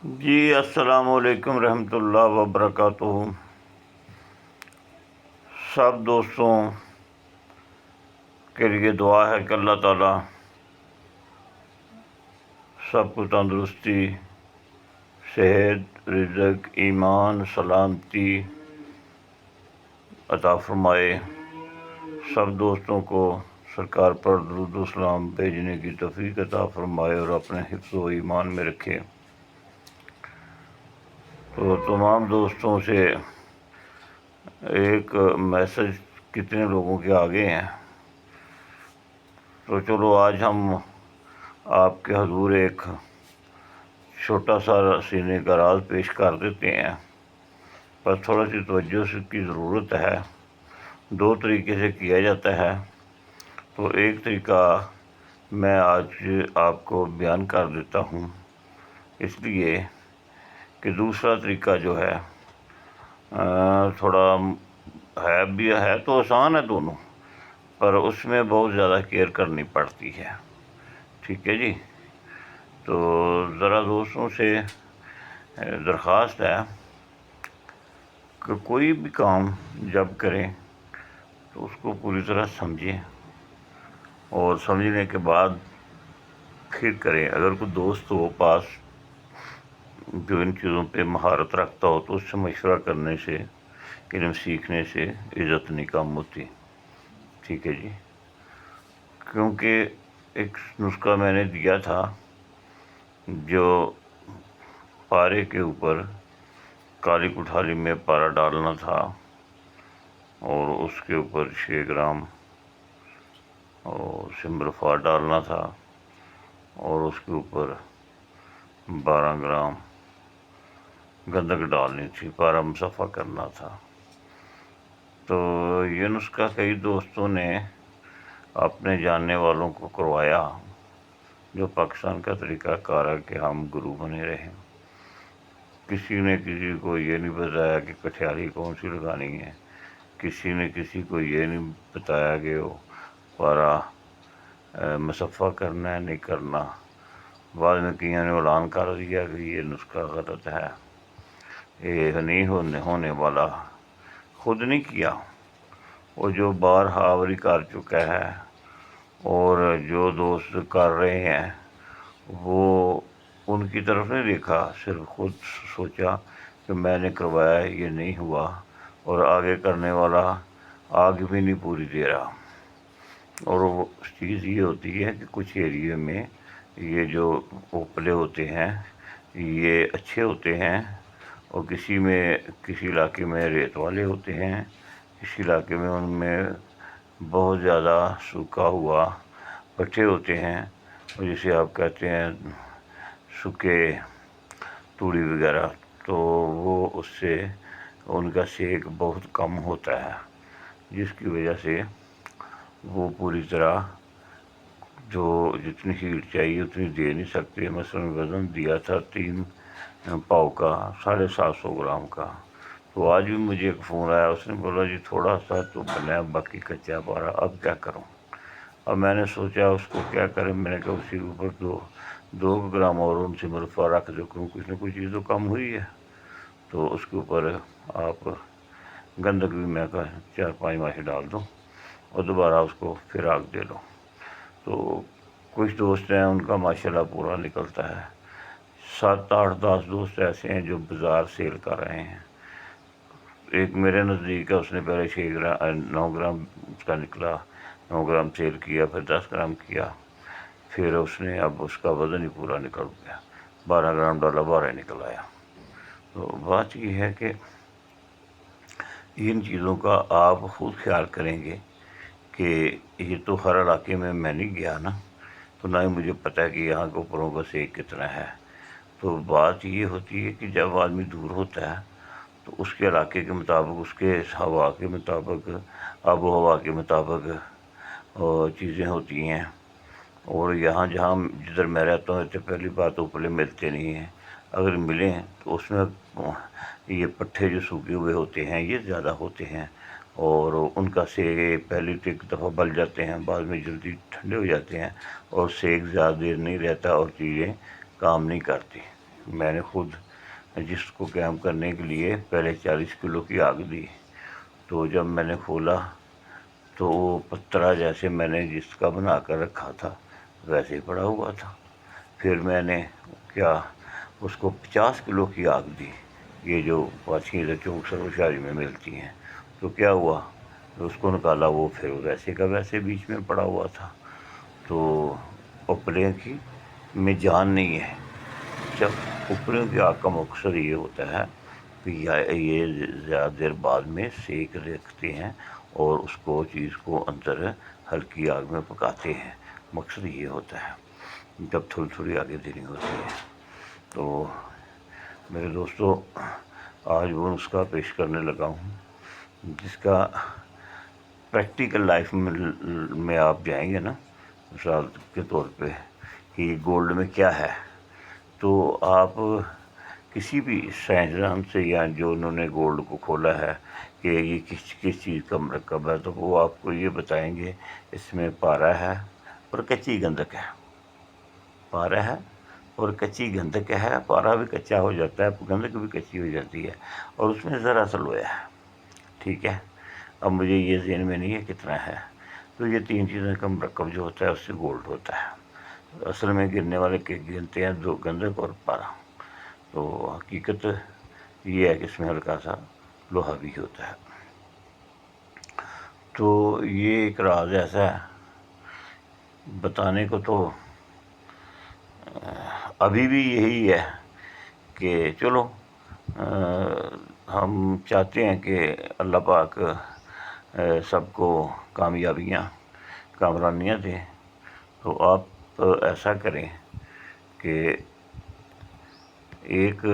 جی السلام علیکم رحمۃ اللہ وبرکاتہ۔ سب دوستوں کے لیے دعا ہے کہ اللہ تعالیٰ سب کو تندرستی، صحت، رزق، ایمان، سلامتی عطا فرمائے۔ سب دوستوں کو سرکار پر درود و سلام بھیجنے کی توفیق عطا فرمائے اور اپنے حفظ و ایمان میں رکھے۔ تو تمام دوستوں سے ایک میسج کتنے لوگوں کے آگے ہیں، تو چلو آج ہم آپ کے حضور ایک چھوٹا سا سینے کا راز پیش کر دیتے ہیں، بس تھوڑا سی توجہ کی ضرورت ہے۔ دو طریقے سے کیا جاتا ہے، تو ایک طریقہ میں آج آپ کو بیان کر دیتا ہوں، اس لیے کہ دوسرا طریقہ جو ہے تھوڑا ہے تو آسان ہے دونوں، پر اس میں بہت زیادہ کیئر کرنی پڑتی ہے۔ ٹھیک ہے جی، تو ذرا دوستوں سے درخواست ہے کہ کوئی بھی کام جب کریں تو اس کو پوری طرح سمجھیں، اور سمجھنے کے بعد پھر کریں۔ اگر کوئی دوست ہو پاس جو ان چیزوں پہ مہارت رکھتا ہو تو اس سے مشورہ کرنے سے، علم سیکھنے سے عزت نہیں کم ہوتی۔ ٹھیک ہے جی، کیونکہ ایک نسخہ میں نے دیا تھا، جو پارے کے اوپر کالی کٹھالی میں پارا ڈالنا تھا، اور اس کے اوپر 6 گرام اور سمبرفا ڈالنا تھا، اور اس کے اوپر 12 گرام گندک ڈالنی تھی، پارا مصفحہ کرنا تھا۔ تو یہ نسخہ کئی دوستوں نے اپنے جاننے والوں کو کروایا، جو پاکستان کا طریقہ کار ہے کہ ہم گرو بنے رہے۔ کسی نے کسی کو یہ نہیں بتایا کہ کٹھیاری کون سی لگانی ہے، کسی نے کسی کو یہ نہیں بتایا کہ وہ پارا مصفحہ کرنا ہے نہیں کرنا۔ بعد میں کئیوں نے اعلان کر دیا کہ یہ نسخہ غلط ہے، یہ نہیں ہونے والا۔ خود نہیں کیا، وہ جو بارہا آوری کر چکا ہے، اور جو دوست کر رہے ہیں وہ ان کی طرف نہیں دیکھا، صرف خود سوچا کہ میں نے کروایا یہ نہیں ہوا، اور آگے کرنے والا آگ بھی نہیں پوری دے رہا۔ اور وہ چیز یہ ہوتی ہے کہ کچھ ایریے میں یہ جو اوپلے ہوتے ہیں یہ اچھے ہوتے ہیں، اور کسی علاقے میں ریت والے ہوتے ہیں، کسی علاقے میں ان میں بہت زیادہ سوکھا ہوا پٹھے ہوتے ہیں، اور جسے آپ کہتے ہیں سوکھے توڑی وغیرہ، تو وہ اس سے ان کا سیک بہت کم ہوتا ہے، جس کی وجہ سے وہ پوری طرح جو جتنی ہیٹ چاہیے اتنی دے نہیں سکتے۔ مثلاً وزن دیا تھا 3 پاؤ کا 750 گرام کا، تو آج بھی مجھے ایک فون آیا، اس نے بولا جی تھوڑا سا تو بنا باقی کچا پارا، اب کیا کروں؟ اب میں نے سوچا اس کو کیا کریں، میں نے کہا اسی کے اوپر 2 گرام اور ان سے مرفا رکھ دو، کچھ نہ کچھ چیز تو کم ہوئی ہے۔ تو اس کے اوپر آپ گندک بھی میں کہا 4-5 ماشی ڈال دو، اور دوبارہ اس کو پھر آگ دے دو۔ تو کچھ دوست ہیں ان کا ماشاءاللہ پورا نکلتا ہے، 7-8-10 دوست ایسے ہیں جو بازار سیل کر رہے ہیں۔ ایک میرے نزدیک ہے، اس نے پہلے 9 گرام اس کا نکلا، 9 گرام سیل کیا، پھر 10 گرام کیا، پھر اس نے اب اس کا وزن ہی پورا نکل گیا، 12 گرام ڈالا 12 نکل آیا۔ تو بات یہ ہے کہ ان چیزوں کا آپ خود خیال کریں گے کہ یہ تو ہر علاقے میں نہیں گیا نا، تو نہ ہی مجھے پتہ ہے کہ یہاں کے اوپروں کا سیک کتنا ہے۔ تو بات یہ ہوتی ہے کہ جب آدمی دور ہوتا ہے تو اس کے علاقے کے مطابق، اس کے ہوا کے مطابق، آب و ہوا کے مطابق چیزیں ہوتی ہیں۔ اور یہاں جدھر میں رہتا ہوں، پہلی بات اوپلے ملتے نہیں ہیں، اگر ملیں تو اس میں یہ پٹھے جو سوکھے ہوئے ہوتے ہیں یہ زیادہ ہوتے ہیں، اور ان کا سیک پہلی تو ایک دفعہ بل جاتے ہیں، بعد میں جلدی ٹھنڈے ہو جاتے ہیں، اور سیک زیادہ دیر نہیں رہتا اور چیزیں کام نہیں کرتی۔ میں نے خود جس کو قائم کرنے کے لیے پہلے 40 کلو کی آگ دی، تو جب میں نے کھولا تو وہ پترا جیسے میں نے جس کا بنا کر رکھا تھا ویسے ہی پڑا ہوا تھا۔ پھر میں نے کیا اس کو 50 کلو کی آگ دی، یہ جو پاچھیں چوک سروشاری میں ملتی ہیں، تو کیا ہوا، اس کو نکالا، وہ پھر ویسے کا ویسے بیچ میں پڑا ہوا تھا۔ تو اوپرے کی میں جان نہیں ہے، جب اوپریوں کی آگ کا مقصد یہ ہوتا ہے کہ یہ زیادہ دیر بعد میں سیک رکھتے ہیں اور اس کو چیز کو اندر ہلکی آگ میں پکاتے ہیں، مقصد یہ ہوتا ہے، جب تھوڑی تھوڑی آگے دینی ہوتی ہے۔ تو میرے دوستو، آج وہ نسخہ پیش کرنے لگا ہوں جس کا پریکٹیکل لائف میں آپ جائیں گے نا، مثال کے طور پہ کہ گولڈ میں کیا ہے، تو آپ کسی بھی سائنسدان سے یا جو انہوں نے گولڈ کو کھولا ہے کہ یہ کس چیز کا مرکب ہے، تو وہ آپ کو یہ بتائیں گے اس میں پارا ہے اور کچی گندک ہے، پارا ہے اور کچی گندک ہے، پارا بھی کچا ہو جاتا ہے، گندک بھی کچی ہو جاتی ہے، اور اس میں ذرا سا لویا ہے، ٹھیک ہے۔ اب مجھے یہ ذہن میں نہیں ہے کتنا ہے، تو یہ 3 چیزوں کا مرکب جو ہوتا ہے اس سے گولڈ ہوتا ہے۔ اصل میں گرنے والے کے گنتے ہیں 2، گندک اور پارا، تو حقیقت یہ ہے کہ اس میں ہلکا سا لوہا بھی ہوتا ہے۔ تو یہ ایک راز ایسا ہے بتانے کو، تو ابھی بھی یہی ہے کہ چلو ہم چاہتے ہیں کہ اللہ پاک سب کو کامیابیاں کامرانیاں دیں، تو آپ ایسا کریں کہ ایک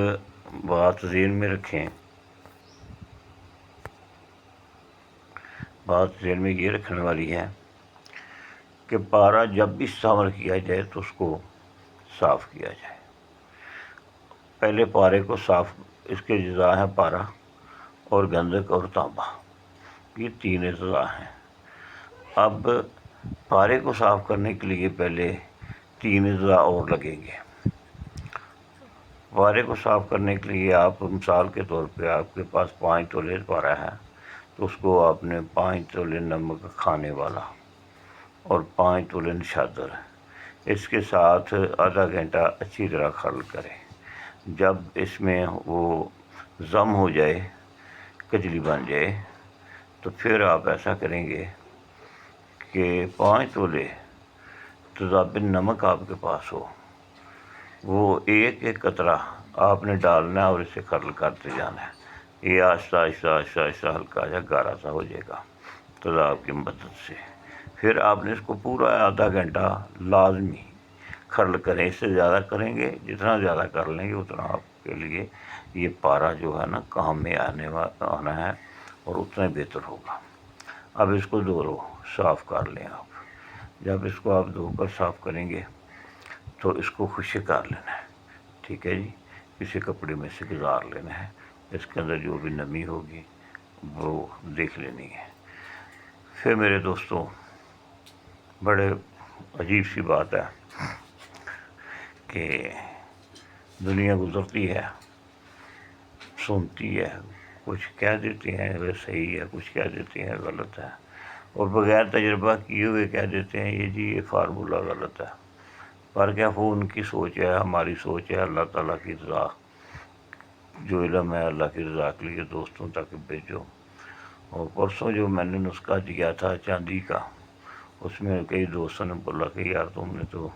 بات ذہن میں رکھیں، بات ذہن میں یہ رکھنے والی ہے کہ پارا جب بھی استعمال کیا جائے تو اس کو صاف کیا جائے۔ پہلے پارے کو صاف، اس کے اجزاء ہیں پارا اور گندک اور تانبا، یہ 3 اجزاء ہیں۔ اب پارے کو صاف کرنے کے لیے پہلے 3 اجزاء اور لگیں گے۔ پارے کو صاف کرنے کے لیے آپ مثال کے طور پہ آپ کے پاس 5 تولے پارا ہے، تو اس کو آپ نے 5 تولے نمک کھانے والا اور 5 تولے نشادر اس کے ساتھ آدھا گھنٹہ اچھی طرح خلط کریں۔ جب اس میں وہ ضم ہو جائے، کجلی بن جائے، تو پھر آپ ایسا کریں گے کہ 5 تولے تیزاب نمک آپ کے پاس ہو، وہ ایک ایک قطرہ آپ نے ڈالنا ہے اور اسے خلط کرتے جانا ہے۔ یہ آہستہ آہستہ آہستہ آہستہ ہلکا سا گارا سا ہو جائے گا تیزاب کی مدد سے۔ پھر آپ نے اس کو پورا آدھا گھنٹہ لازمی خلط کریں، اس سے زیادہ کریں گے، جتنا زیادہ کر لیں گے اتنا آپ کے لیے یہ پارا جو ہے نا کام میں آنا ہے اور اتنا ہی بہتر ہوگا۔ اب اس کو دھو لو، صاف کر لیں آپ۔ جب اس کو آپ دھو کر صاف کریں گے تو اس کو خشک کر لینا ہے، ٹھیک ہے جی، کسی کپڑے میں سے گزار لینا ہے، اس کے اندر جو بھی نمی ہوگی وہ دیکھ لینی ہے۔ پھر میرے دوستوں، بڑے عجیب سی بات ہے کہ دنیا گزرتی ہے، سنتی ہے، کچھ کہہ دیتے ہیں وہ صحیح ہے، کچھ کہہ دیتے ہیں غلط ہے، اور بغیر تجربہ کیے ہوئے کہہ دیتے ہیں یہ جی یہ فارمولہ غلط ہے۔ پر کیا وہ ان کی سوچ ہے، ہماری سوچ ہے، اللہ تعالیٰ کی رضا، جو علم ہے اللہ کی رضا کے لیے دوستوں تک بھیجو۔ اور پرسوں جو میں نے نسخہ دیا تھا چاندی کا، اس میں کئی دوستوں نے بولا کہ یار تم نے تو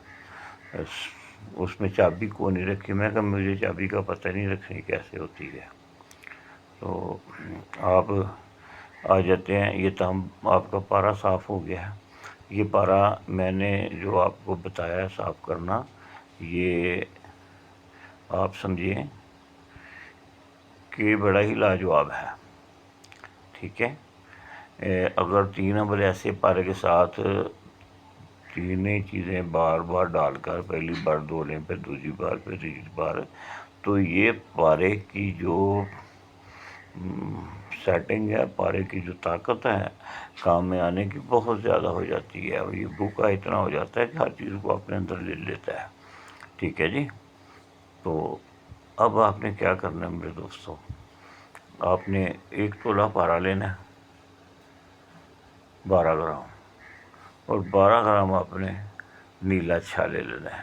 اس میں چابی کو نہیں رکھی، میں کہا مجھے چابی کا پتہ نہیں رکھنی کیسے ہوتی ہے۔ تو آپ آ جاتے ہیں، یہ تو آپ کا پارا صاف ہو گیا ہے۔ یہ پارا میں نے جو آپ کو بتایا ہے صاف کرنا، یہ آپ سمجھیں کہ بڑا ہی لاجواب ہے، ٹھیک ہے۔ اگر 3 نمبر ایسے پارے کے ساتھ 3 چیزیں بار بار ڈال کر پہلی بار دھو لیں، پھر دوسری بار، پھر تیسری بار، تو یہ پارے کی جو سیٹنگ ہے، پارے کی جو طاقت ہے کام میں آنے کی بہت زیادہ ہو جاتی ہے، اور یہ بھوکا اتنا ہو جاتا ہے کہ ہر چیز کو اپنے اندر لے لیتا ہے، ٹھیک ہے جی۔ تو اب آپ نے کیا کرنا ہے میرے دوستوں، آپ نے 1 تولہ پارا لینا ہے 12 گرام، اور 12 گرام آپ نے نیلا اچھا لے لینا ہے،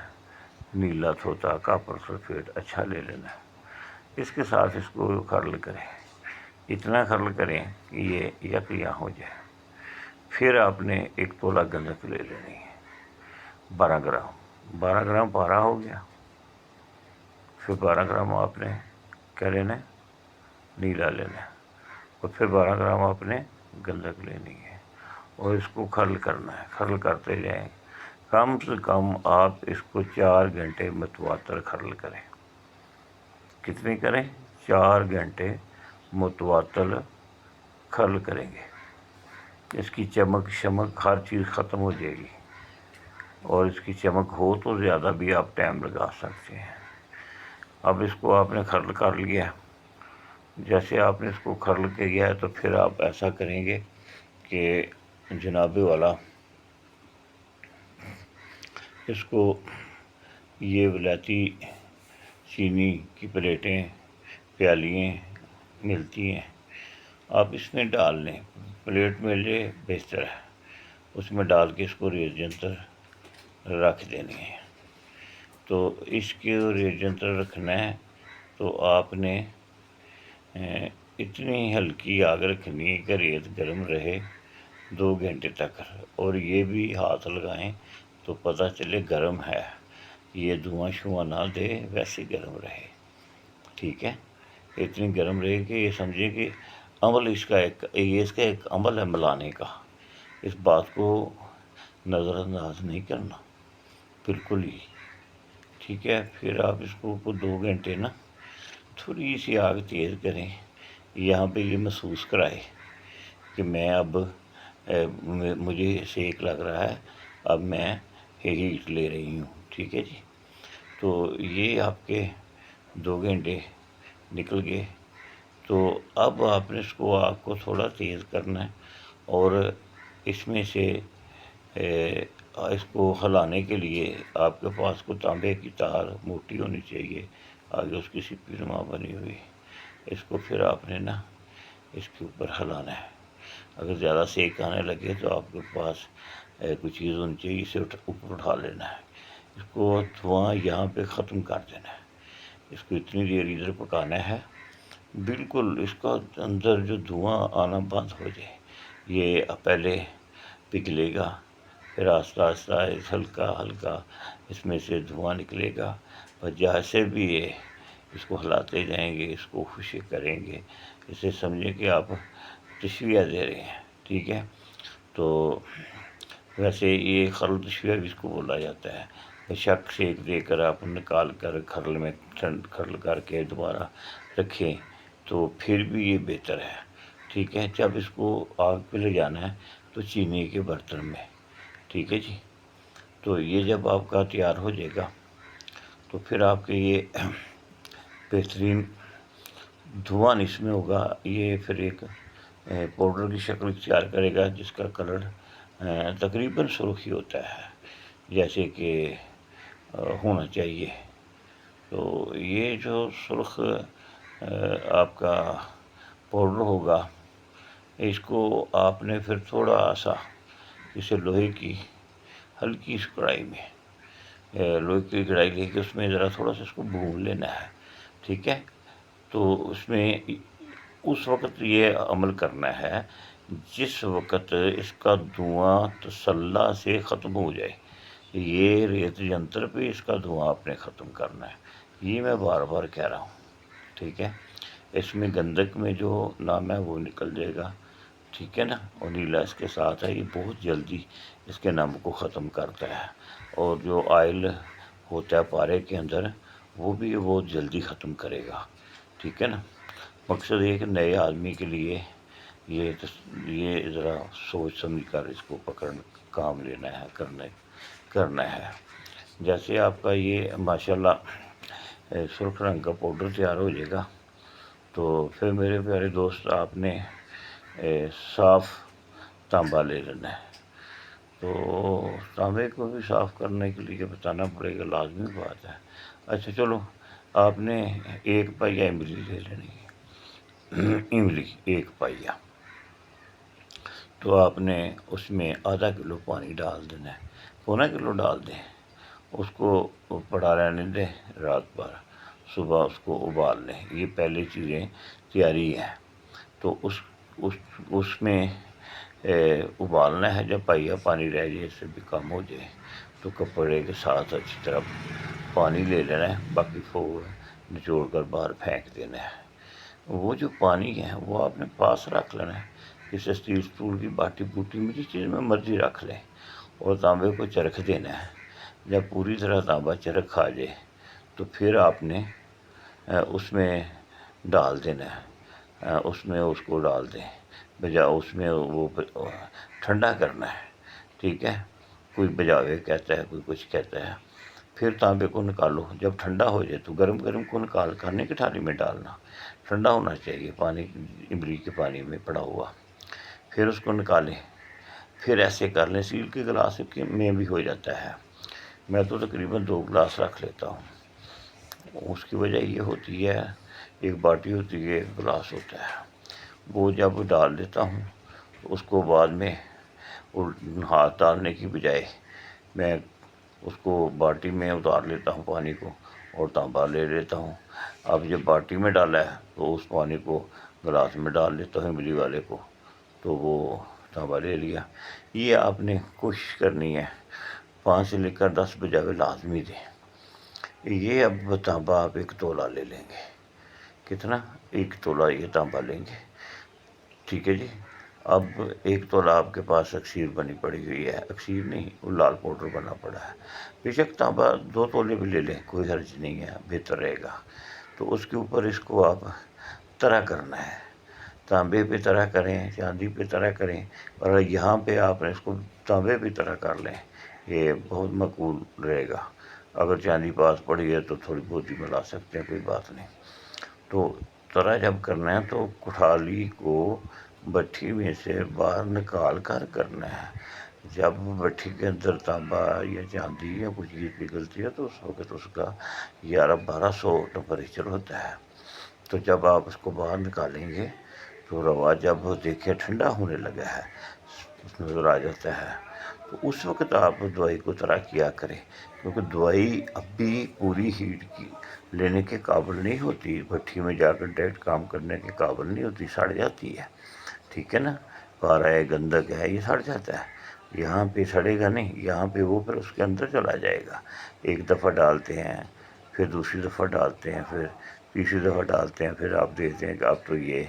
نیلا طوطا کاپر سلفیٹ اچھا لے لینا ہے۔ اس کے ساتھ اس کو کھرل کریں، اتنا کھرل کریں کہ یہ یک یہاں ہو جائے۔ پھر آپ نے 1 تولہ گندک لے لینی ہے 12 گرام پارا ہو گیا۔ پھر 12 گرام آپ نے کیا لینا ہے، نیلا لینا ہے، اور پھر 12 گرام آپ نے گندک لینی ہے، اور اس کو کھرل کرنا ہے، کھرل کرتے جائیں۔ کم سے کم آپ اس کو 4 گھنٹے متواتر کھرل کریں۔ کتنی کریں؟ 4 گھنٹے متواتر کھرل کریں گے۔ اس کی چمک شمک ہر چیز ختم ہو جائے گی، اور اس کی چمک ہو تو زیادہ بھی آپ ٹائم لگا سکتے ہیں۔ اب اس کو آپ نے کھرل کر لیا، جیسے آپ نے اس کو کھرل کیا ہے تو پھر آپ ایسا کریں گے کہ جناب والا اس کو یہ ولایتی چینی کی پلیٹیں پیالیاں ملتی ہیں، آپ اس میں ڈال لیں، پلیٹ میں لے بہتر ہے، اس میں ڈال کے اس کو ریجنتر رکھ دینی ہے۔ تو اس کے ریجنتر رکھنا ہے تو آپ نے اتنی ہلکی آگ رکھنی ہے کہ ریت گرم رہے 2 گھنٹے تک، اور یہ بھی ہاتھ لگائیں تو پتہ چلے گرم ہے، یہ دھواں شواں نہ دے، ویسے گرم رہے، ٹھیک ہے۔ اتنی گرم رہے کہ یہ سمجھے کہ عمل اس کا ایک عمل ہے ملانے کا، اس بات کو نظر انداز نہیں کرنا بالکل ہی، ٹھیک ہے۔ پھر آپ اس کو 2 گھنٹے نا تھوڑی سی آگ تیز کریں، یہاں پہ یہ محسوس کرائے کہ میں اب مجھے سیک لگ رہا ہے، اب میں ہیٹ لے رہی ہوں، ٹھیک ہے جی۔ تو یہ آپ کے 2 گھنٹے نکل گئے، تو اب آپ نے اس کو آگ کو تھوڑا تیز کرنا ہے، اور اس میں سے اس کو ہلانے کے لیے آپ کے پاس کو تانبے کی تار موٹی ہونی چاہیے، آگے اس کی سپی نما بنی ہوئی، اس کو پھر آپ نے نا اس کے اوپر ہلانا ہے۔ اگر زیادہ سیک آنے لگے تو آپ کے پاس کوئی چیز ہونی چاہیے، اسے اوپر اٹھا لینا ہے، اس کو دھواں یہاں پہ ختم کر دینا ہے۔ اس کو اتنی دیر ادھر پکانا ہے بالکل اس کا اندر جو دھواں آنا بند ہو جائے، یہ پہلے پگھلے گا، پھر آہستہ آہستہ ہلکا ہلکا اس میں سے دھواں نکلے گا، اور جیسے بھی یہ اس کو ہلاتے جائیں گے، اس کو خوشی کریں گے، اسے سمجھیں کہ آپ تشویہ دے رہے ہیں، ٹھیک ہے۔ تو ویسے یہ خرل تشویہ بھی اس کو بولا جاتا ہے۔ شک سیک دے کر آپ نکال کر کھرل میں کھرل کر کے دوبارہ رکھیں تو پھر بھی یہ بہتر ہے، ٹھیک ہے۔ جب اس کو آگ پہ لے جانا ہے تو چینی کے برتن میں، ٹھیک ہے جی۔ تو یہ جب آپ کا تیار ہو جائے گا تو پھر آپ کے یہ بہترین دھواں اس میں ہوگا، یہ پھر ایک پاؤڈر کی شکل اختیار کرے گا جس کا کلر تقریباً سرخ ہی ہوتا ہے، جیسے کہ ہونا چاہیے۔ تو یہ جو سرخ آپ کا پاؤڈر ہوگا، اس کو آپ نے پھر تھوڑا سا اسے لوہے کی ہلکی سی کڑھائی میں لوہے کی کڑھائی لے کے اس میں ذرا تھوڑا سا اس کو بھون لینا ہے، ٹھیک ہے۔ تو اس میں اس وقت یہ عمل کرنا ہے جس وقت اس کا دھواں تسلا سے ختم ہو جائے، یہ ریت ینتر پہ اس کا دھواں آپ نے ختم کرنا ہے، یہ میں بار بار کہہ رہا ہوں، ٹھیک ہے۔ اس میں گندک میں جو نام ہے وہ نکل جائے گا، ٹھیک ہے نا، اور نیلا اس کے ساتھ ہے، یہ بہت جلدی اس کے نم کو ختم کرتا ہے، اور جو آئل ہوتا ہے پارے کے اندر وہ بھی بہت جلدی ختم کرے گا، ٹھیک ہے نا۔ مقصد یہ کہ نئے آدمی کے لیے یہ ذرا سوچ سمجھ کر اس کو کام لینا ہے، کرنا ہے۔ جیسے آپ کا یہ ماشاءاللہ سرخ رنگ کا پاؤڈر تیار ہو جائے گا تو پھر میرے پیارے دوست آپ نے صاف تانبا لے لینا ہے۔ تو تانبے کو بھی صاف کرنے کے لیے بتانا پڑے گا، لازمی بات ہے۔ اچھا چلو آپ نے 1 پائیا املی لے لینی ہے، املی 1 پائیا، تو آپ نے اس میں ½ کلو پانی ڈال دینا ہے، ½ کلو ڈال دیں، اس کو پڑا رہنے دیں رات بھر، صبح اس کو ابال لیں۔ یہ پہلی چیزیں تیاری ہے۔ تو اس میں ابالنا ہے، جب پائیا پانی رہ جائے، اس سے بھی کم ہو جائے تو کپڑے کے ساتھ اچھی طرح پانی لے لینا ہے، باقی نچوڑ کر باہر پھینک دینا ہے۔ وہ جو پانی ہے وہ آپ نے پاس رکھ لینا ہے، کسی اسٹیل کی باٹی بوٹی میں، جس چیز میں مرضی رکھ لیں، اور تانبے کو چرخ دینا ہے۔ جب پوری طرح تانبا چرخ کھا جائے تو پھر آپ نے اس میں ڈال دینا ہے، اس میں اس کو ڈال دیں، بجا اس میں وہ ٹھنڈا کرنا ہے، ٹھیک ہے۔ کوئی بجاوے کہتا ہے، کوئی کچھ کہتا ہے۔ پھر تانبے کو نکالو، جب ٹھنڈا ہو جائے تو گرم گرم کو نکال کھانے کی تھالی میں ڈالنا، ٹھنڈا ہونا چاہیے پانی، املی کے پانی میں پڑا ہوا۔ پھر اس کو نکالیں، پھر ایسے کر لیں، اسٹیل کے گلاس میں بھی ہو جاتا ہے۔ میں تو تقریباً 2 گلاس رکھ لیتا ہوں۔ اس کی وجہ یہ ہوتی ہے، ایک باٹی ہوتی ہے، ایک گلاس ہوتا ہے، وہ جب ڈال دیتا ہوں تو اس کو بعد میں ہاتھ ڈالنے کی بجائے میں اس کو باٹی میں اتار لیتا ہوں پانی کو، اور تانبا لے لیتا ہوں۔ اب جب باٹی میں ڈالا ہے تو اس پانی کو گلاس میں ڈال لیتا ہوں املی والے کو، تو وہ تانبا لے لیا۔ یہ آپ نے کوشش کرنی ہے 5 سے لے کر 10 بجاوے لازمی دیں۔ یہ اب تانبا آپ 1 تولہ لے لیں گے، کتنا؟ 1 تولہ یہ تانبا لیں گے، ٹھیک ہے جی۔ اب 1 تولہ آپ کے پاس اکسیر بنی پڑی ہوئی ہے، اکسیر نہیں، وہ لال پاؤڈر بنا پڑا ہے، بے شک تانبا 2 تولے بھی لے لیں، کوئی حرج نہیں ہے، بہتر رہے گا۔ تو اس کے اوپر اس کو آپ طرح کرنا ہے، تانبے پہ طرح کریں، چاندی پہ طرح کریں، اور یہاں پہ آپ نے اس کو تانبے پہ طرح کر لیں، یہ بہت مقبول رہے گا۔ اگر چاندی پاس پڑی ہے تو تھوڑی بہت ہی ملا سکتے ہیں، کوئی بات نہیں۔ تو طرح جب کرنا ہے تو کٹھالی کو بٹھی میں سے باہر نکال کر کرنا ہے۔ جب بٹھی کے اندر تانبا یا چاندی یا کچھ چیز پگھلتی ہے تو اس وقت اس کا 1100-1200 ٹمپریچر ہوتا ہے۔ تو جب آپ اس کو باہر نکالیں گے تو روا جب دیکھیں ٹھنڈا ہونے لگا ہے، نظر آ جاتا ہے، تو اس وقت آپ دوائی کو طرح کیا کریں، کیونکہ دوائی اب بھی پوری ہیٹ کی لینے کے قابل نہیں ہوتی، بھٹی میں جا کر ڈائریکٹ کام کرنے کے قابل نہیں ہوتی، سڑ جاتی ہے، ٹھیک ہے نا۔ پارا ہے، گندک ہے، یہ سڑ جاتا ہے۔ یہاں پہ سڑے گا نہیں، یہاں پہ وہ پھر اس کے اندر چلا جائے گا۔ ایک دفعہ ڈالتے ہیں، پھر دوسری دفعہ ڈالتے ہیں، پھر تیسری دفعہ ڈالتے ہیں، پھر آپ دیکھتے ہیں کہ اب تو یہ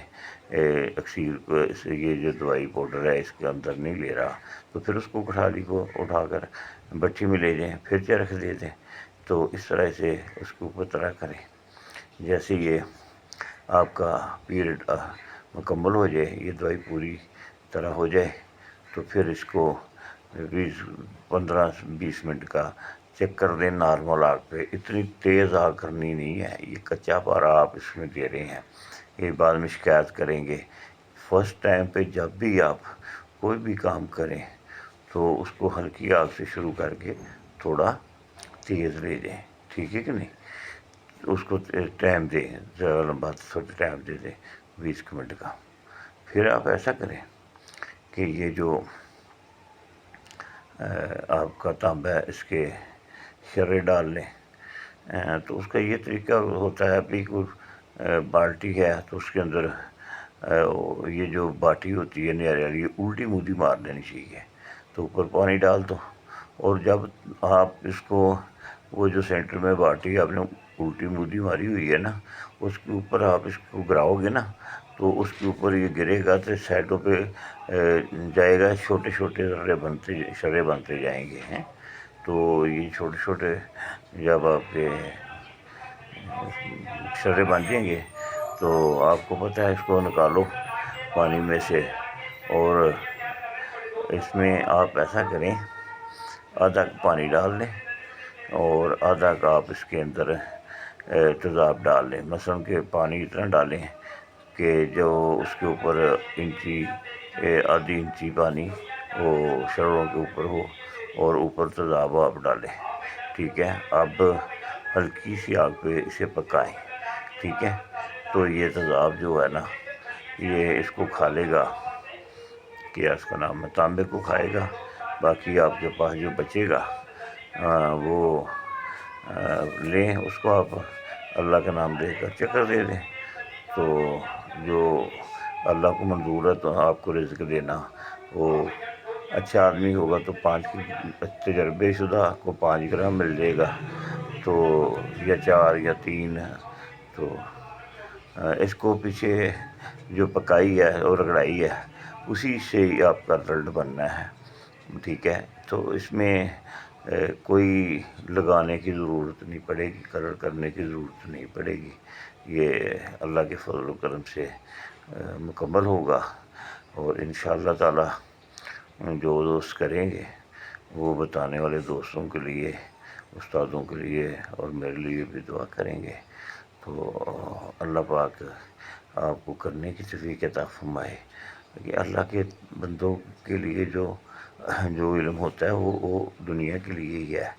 اکسیر کو، یہ جو دوائی پاؤڈر ہے اس کے اندر نہیں لے رہا، تو پھر اس کو کٹھالی کو اٹھا کر بٹھی میں لے جائیں، پھر چرخ دے دیں۔ تو اس طرح سے اس کے اوپر طرح کریں۔ جیسے یہ آپ کا پیریڈ مکمل ہو جائے، یہ دوائی پوری طرح ہو جائے، تو پھر اس کو 15-20 منٹ کا چیک کر دیں نارمل آگ پہ۔ اتنی تیز آگ کرنی نہیں ہے، یہ کچا پارا آپ اس میں دے رہے ہیں، یہ بعد میں شکایت کریں گے۔ فرسٹ ٹائم پہ جب بھی آپ کوئی بھی کام کریں تو اس کو ہلکی آگ سے شروع کر کے تھوڑا تیز لے دیں، ٹھیک ہے کہ نہیں؟ اس کو ٹائم دیں، زیادہ لمبا تھوڑا ٹائم دے دیں، 20 منٹ کا۔ پھر آپ ایسا کریں کہ یہ جو آپ کا تانبا ہے اس کے شرے ڈال لیں۔ تو اس کا یہ طریقہ ہوتا ہے، ابھی کوئی بالٹی ہے تو اس کے اندر یہ جو باٹی ہوتی ہے ناریل، یہ الٹی مودی مار دینی چاہیے، تو اوپر پانی ڈال دو، اور جب آپ اس کو، وہ جو سینٹر میں باٹی آپ نے الٹی مودی ماری ہوئی ہے نا، اس کے اوپر آپ اس کو گراؤ گے نا، تو اس کے اوپر یہ گرے گا تو سائڈوں پہ جائے گا، چھوٹے چھوٹے شرے بنتے جائیں گے ہیں۔ تو یہ چھوٹے چھوٹے جب آپ کے شرے بن جائیں گے تو آپ کو پتہ ہے، اس کو نکالو پانی میں سے، اور اس میں آپ ایسا کریں، آدھا پانی ڈال لیں اور آدھا کا آپ اس کے اندر تیزاب ڈال لیں، مثلاً کہ پانی اتنا ڈالیں کہ جو اس کے اوپر آدھی انچی پانی وہ شروں کے اوپر ہو، اور اوپر تیزاب آپ ڈالیں، ٹھیک ہے۔ اب ہلکی سی آگ پہ اسے پکائیں، ٹھیک ہے؟ تو یہ تیزاب جو ہے نا، یہ اس کو کھا لے گا، کیا اس کا نام ہے، تانبے کو کھائے گا، باقی آپ کے پاس جو بچے گا وہ لیں، اس کو آپ اللہ کا نام لے کر چکر دے دیں۔ تو جو اللہ کو منظور ہے تو آپ کو رزق دینا، وہ اچھا آدمی ہوگا تو 5 تجربے شدہ کو 5 گرام مل جائے گا، تو یا 4 یا 3۔ تو اس کو پیچھے جو پکائی ہے اور رگڑائی ہے اسی سے ہی آپ کا رزلٹ بننا ہے، ٹھیک ہے؟ تو اس میں کوئی لگانے کی ضرورت نہیں پڑے گی، کلر کرنے کی ضرورت نہیں پڑے گی، یہ اللہ کے فضل و کرم سے مکمل ہوگا۔ اور انشاءاللہ تعالی جو دوست کریں گے وہ بتانے والے دوستوں کے لیے، استادوں کے لیے اور میرے لیے بھی دعا کریں گے۔ تو اللہ پاک آپ کو کرنے کی توفیق عطا فرمائے کہ اللہ کے بندوں کے لیے جو علم ہوتا ہے وہ دنیا کے لیے ہی ہے،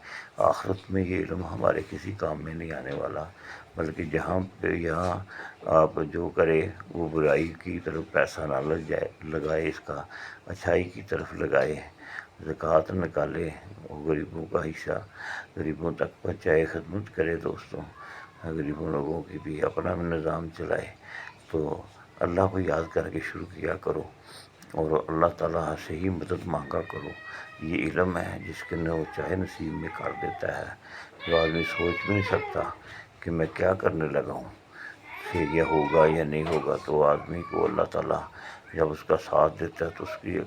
آخرت میں یہ علم ہمارے کسی کام میں نہیں آنے والا، بلکہ یہاں آپ جو کرے وہ برائی کی طرف پیسہ نہ لگائے، اس کا اچھائی کی طرف لگائے، زکوٰۃ نکالے، غریبوں کا حصہ غریبوں تک پہنچائے، خدمت کرے دوستوں، غریبوں لوگوں کی بھی اپنا نظام چلائے۔ تو اللہ کو یاد کر کے شروع کیا کرو اور اللہ تعالیٰ سے ہی مدد مانگا کرو۔ یہ علم ہے جس کے وہ چاہے نصیب میں کر دیتا ہے، جو آدمی سوچ بھی نہیں سکتا کہ میں کیا کرنے لگا ہوں، پھر یہ ہوگا یا نہیں ہوگا، تو آدمی کو اللہ تعالیٰ جب اس کا ساتھ دیتا ہے تو اس کی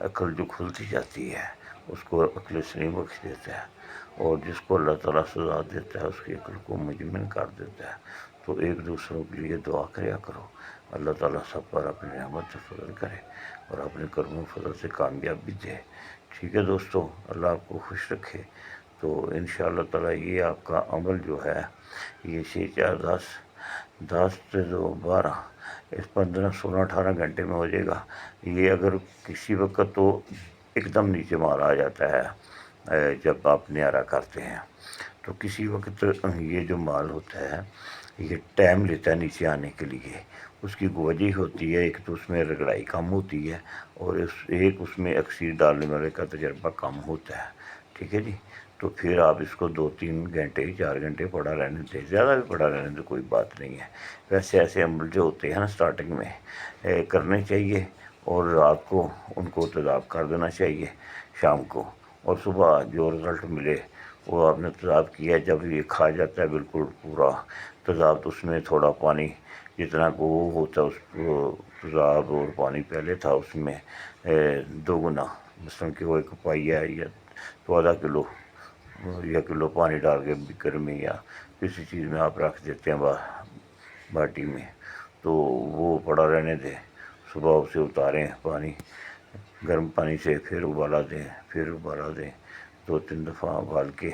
عقل جو کھلتی جاتی ہے، اس کو عقل سلیم بخش دیتا ہے، اور جس کو اللہ تعالیٰ سزا دیتا ہے اس کی عقل کو مجمن کر دیتا ہے۔ تو ایک دوسروں کے لیے دعا کریا کرو، اللہ تعالیٰ سب پر اپنی رحمت سے فضل کرے اور اپنے کرم و فضل سے کامیابی دے، ٹھیک ہے دوستو؟ اللہ آپ کو خوش رکھے۔ تو انشاءاللہ تعالیٰ یہ آپ کا عمل جو ہے یہ 6 4 10 سے 12 اس 15 16 18 گھنٹے میں ہو جائے گا۔ یہ اگر کسی وقت تو ایک دم نیچے مارا آ جاتا ہے جب آپ نیارہ کرتے ہیں، تو کسی وقت یہ جو مال ہوتا ہے یہ ٹائم لیتا ہے نیچے آنے کے لیے، اس کی وجہ ہوتی ہے ایک تو اس میں رگڑائی کم ہوتی ہے، اور اس میں اکسیر ڈالنے والے کا تجربہ کم ہوتا ہے، ٹھیک ہے جی؟ تو پھر آپ اس کو 2 3 گھنٹے 4 گھنٹے پڑا رہنے دیں، زیادہ بھی پڑا رہنے دیں، کوئی بات نہیں ہے۔ ویسے ایسے عمل جو ہوتے ہیں نا اسٹارٹنگ میں کرنے چاہیے، اور رات کو ان کو تیزاب کر دینا چاہیے شام کو، اور صبح جو رزلٹ ملے وہ آپ نے تیزاب کیا، جب یہ کھا جاتا ہے بالکل پورا تیزاب، تو اس میں تھوڑا پانی جتنا کو وہ ہوتا ہے، اس تیزاب اور پانی پہلے تھا اس میں 2 گنا، مثلاً کہ وہ 1 پائیا ہے یا تو ½ کلو یا کلو پانی ڈال کے بیکر میں یا کسی چیز میں آپ رکھ دیتے ہیں باٹی میں، تو وہ پڑا رہنے دیں، صبح اسے اتاریں، پانی گرم پانی سے پھر ابالا دیں، پھر ابالا دیں، 2 3 دفعہ ابال کے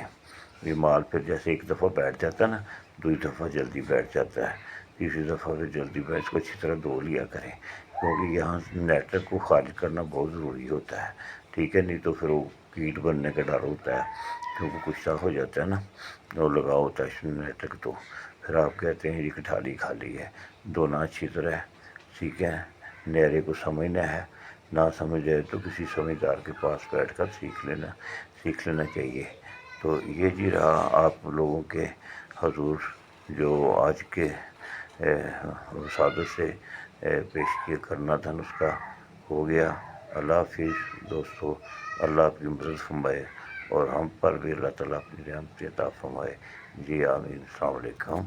یہ مال پھر جیسے 1 دفعہ بیٹھ جاتا ہے نا، 2 دفعہ جلدی بیٹھ جاتا ہے، 3 دفعہ پھر جلدی بیٹھ، اس کو اچھی طرح دھو لیا کریں، کیونکہ یہاں نیٹرک کو خارج کرنا بہت ضروری ہوتا ہے، ٹھیک ہے؟ نہیں تو پھر وہ کیٹ بننے کا ڈر ہوتا ہے، کیونکہ کچھ ہو جاتا ہے نا، وہ لگا ہوتا ہے نیٹرک، تو پھر آپ کہتے ہیں یہ کٹھالی خالی ہے۔ دھونا اچھی طرح، ٹھیک ہے؟ نیرے کو سمجھنا ہے، نہ سمجھ جائے تو کسی سمجھدار کے پاس بیٹھ کر سیکھ لینا چاہیے۔ تو یہ جی رہا آپ لوگوں کے حضور جو آج کے وسادت سے پیش کیا کرنا تھا، اس کا ہو گیا۔ اللہ حافظ دوستو، اللہ آپ کی مدد فرمائے اور ہم پر بھی اللہ تعالیٰ اپنی رحمت عطا فرمائے۔ جی آمین، السلام علیکم۔